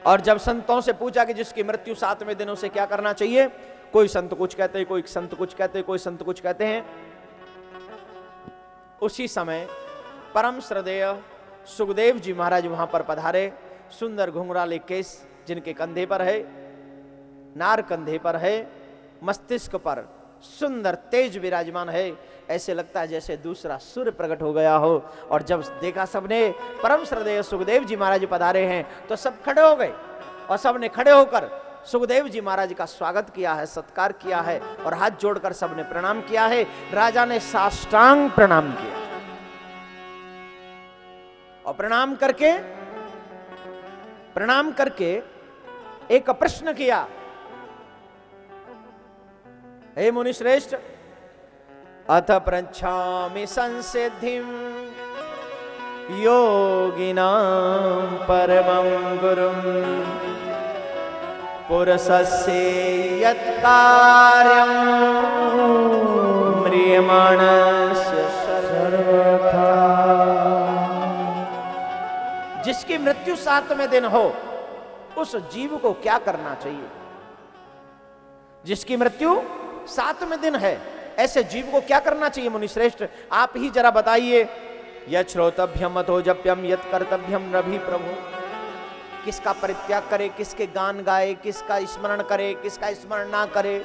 और जब संतों से पूछा कि जिसकी मृत्यु 7वें दिन उसे क्या करना चाहिए, कोई संत कुछ कहते हैं, कोई संत कुछ कहते हैं, कोई संत कुछ कहते हैं। उसी समय परम श्रद्धेय सुखदेव जी महाराज वहां पर पधारे। सुंदर घुंघराले केस जिनके कंधे पर है, नार कंधे पर है, मस्तिष्क पर सुंदर तेज विराजमान है। ऐसे लगता है जैसे दूसरा सूर्य प्रकट हो गया हो। और जब देखा सबने परम श्रद्धेय सुखदेव जी महाराज पधारे हैं तो सब खड़े हो गए और सबने खड़े होकर सुखदेव जी महाराज का स्वागत किया है, सत्कार किया है और हाथ जोड़कर सबने प्रणाम किया है। राजा ने साष्टांग प्रणाम किया और प्रणाम करके एक प्रश्न किया, हे मुनि श्रेष्ठ, अथ पृच्छामि संसिद्धिं योगिनां परमं गुरुं पुरुषस्य यत् कार्यं म्रियमाणस्य सर्वथा। जिसकी मृत्यु 7वें दिन हो उस जीव को क्या करना चाहिए? जिसकी मृत्यु 7वें दिन है ऐसे जीव को क्या करना चाहिए मुनि श्रेष्ठ? आप ही जरा बताइए। यत् श्रोतव्यम अथो जप्यम यत् कर्तव्यम नभि प्रभु। किसका परित्याग करे, किसके गान गाए, किसका स्मरण करे, किसका स्मरण ना करे,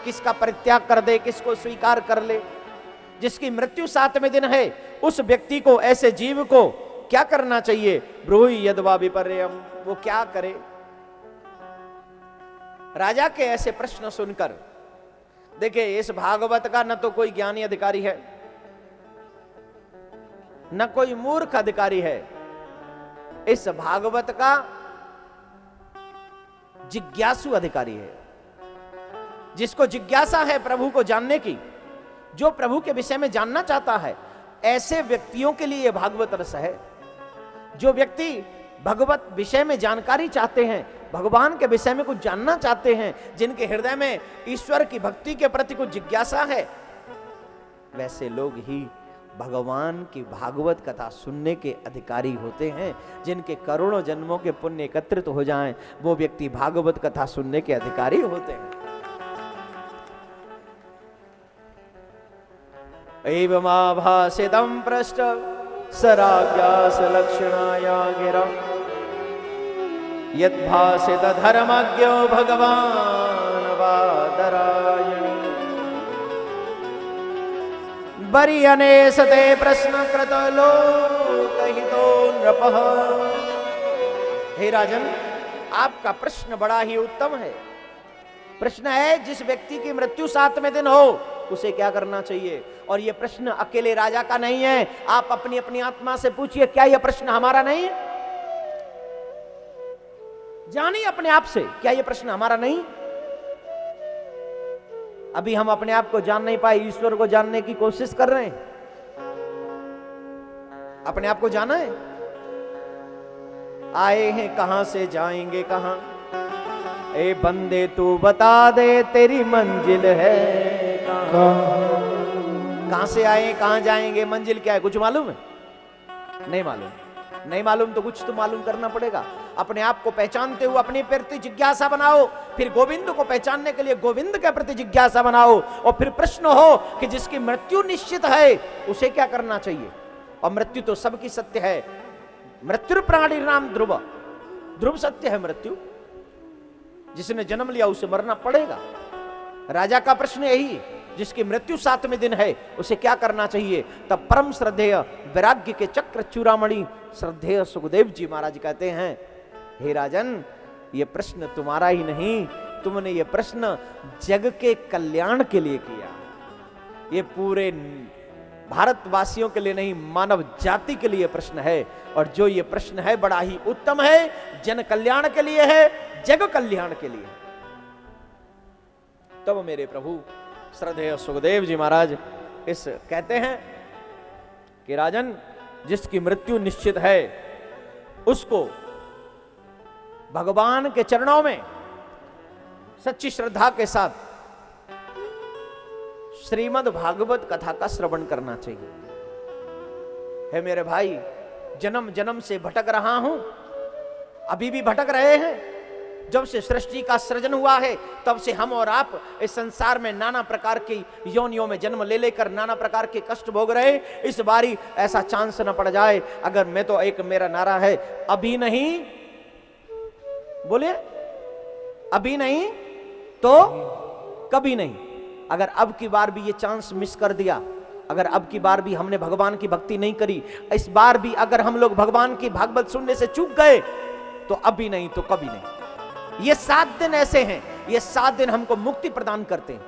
किसका परित्याग कर दे, किसको स्वीकार कर ले। जिसकी मृत्यु 7वें दिन है उस व्यक्ति को, ऐसे जीव को क्या करना चाहिए? ब्रूहि यद्वा विपर्ययम्, वो क्या करे? राजा के ऐसे प्रश्न सुनकर देखिए, इस भागवत का न तो कोई ज्ञानी अधिकारी है, न कोई मूर्ख अधिकारी है। इस भागवत का जिज्ञासु अधिकारी है, जिसको जिज्ञासा है प्रभु को जानने की, जो प्रभु के विषय में जानना चाहता है। ऐसे व्यक्तियों के लिए भागवत रस है। जो व्यक्ति भगवत विषय में जानकारी चाहते हैं, भगवान के विषय में कुछ जानना चाहते हैं, जिनके हृदय में ईश्वर की भक्ति के प्रति कुछ जिज्ञासा है, वैसे लोग ही भगवान की भागवत कथा सुनने के अधिकारी होते हैं। जिनके करोड़ों जन्मों के पुण्य एकत्रित हो जाएं, वो व्यक्ति भागवत कथा सुनने के अधिकारी होते हैं। एवमाभासितं पृष्ठ सराज्ञास लक्षणाया गिरा यद्भासित धर्मज्ञो भगवान वादरायणी। बरियने सते प्रश्न कृत लोकहितो नृपः। हे राजन, आपका प्रश्न बड़ा ही उत्तम है। प्रश्न है, जिस व्यक्ति की मृत्यु 7वें दिन हो उसे क्या करना चाहिए? और यह प्रश्न अकेले राजा का नहीं है। आप अपनी अपनी आत्मा से पूछिए, क्या यह प्रश्न हमारा नहीं है? जानिए अपने आप से, क्या यह प्रश्न हमारा नहीं? अभी हम अपने आप को जान नहीं पाए, ईश्वर को जानने की कोशिश कर रहे हैं। अपने आप को जाना है। आए हैं कहां से, जाएंगे कहां? ए बंदे तू बता दे, तेरी मंजिल है कहां से आए, कहां जाएंगे, मंजिल क्या है? कुछ मालूम है? नहीं मालूम। नहीं मालूम तो कुछ तो मालूम करना पड़ेगा। अपने आप को पहचानते हुए अपने प्रति जिज्ञासा बनाओ, फिर गोविंद को पहचानने के लिए गोविंद के प्रति जिज्ञासा बनाओ, और फिर प्रश्न हो कि जिसकी मृत्यु निश्चित है उसे क्या करना चाहिए। और मृत्यु तो सबकी सत्य है। मृत्यु प्राणी नाम ध्रुव, ध्रुव सत्य है मृत्यु। जिसने जन्म लिया उसे मरना पड़ेगा। राजा का प्रश्न यही, जिसकी मृत्यु 7वें दिन है उसे क्या करना चाहिए? तब परम श्रद्धेय वैराग्य के चक्र चूड़ामणि श्रद्धेय सुखदेव जी महाराज कहते हैं, हे राजन, ये प्रश्न तुम्हारा ही नहीं, तुमने ये प्रश्न जग के कल्याण के लिए किया। ये पूरे भारतवासियों के लिए नहीं, मानव जाति के लिए प्रश्न है। और जो ये प्रश्न है बड़ा ही उत्तम है, जन कल्याण के लिए है, जग कल्याण के लिए। तब मेरे प्रभु श्रद्धेय सुखदेव जी महाराज इस कहते हैं कि राजन, जिसकी मृत्यु निश्चित है उसको भगवान के चरणों में सच्ची श्रद्धा के साथ श्रीमद् भागवत कथा का श्रवण करना चाहिए। है मेरे भाई, जन्म जन्म से भटक रहा हूं, अभी भी भटक रहे हैं। जब से सृष्टि का सृजन हुआ है तब से हम और आप इस संसार में नाना प्रकार की योनियों में जन्म ले लेकर नाना प्रकार के कष्ट भोग रहे। इस बारी ऐसा चांस न पड़ जाए, अगर मैं तो एक मेरा नारा है, अभी नहीं, बोलिए, अभी नहीं तो कभी नहीं। अगर अब की बार भी ये चांस मिस कर दिया, अगर अब की बार भी हमने भगवान की भक्ति नहीं करी, इस बार भी अगर हम लोग भगवान की भागवत सुनने से चूक गए, तो अभी नहीं तो कभी नहीं। ये 7 दिन ऐसे हैं, ये 7 दिन हमको मुक्ति प्रदान करते हैं।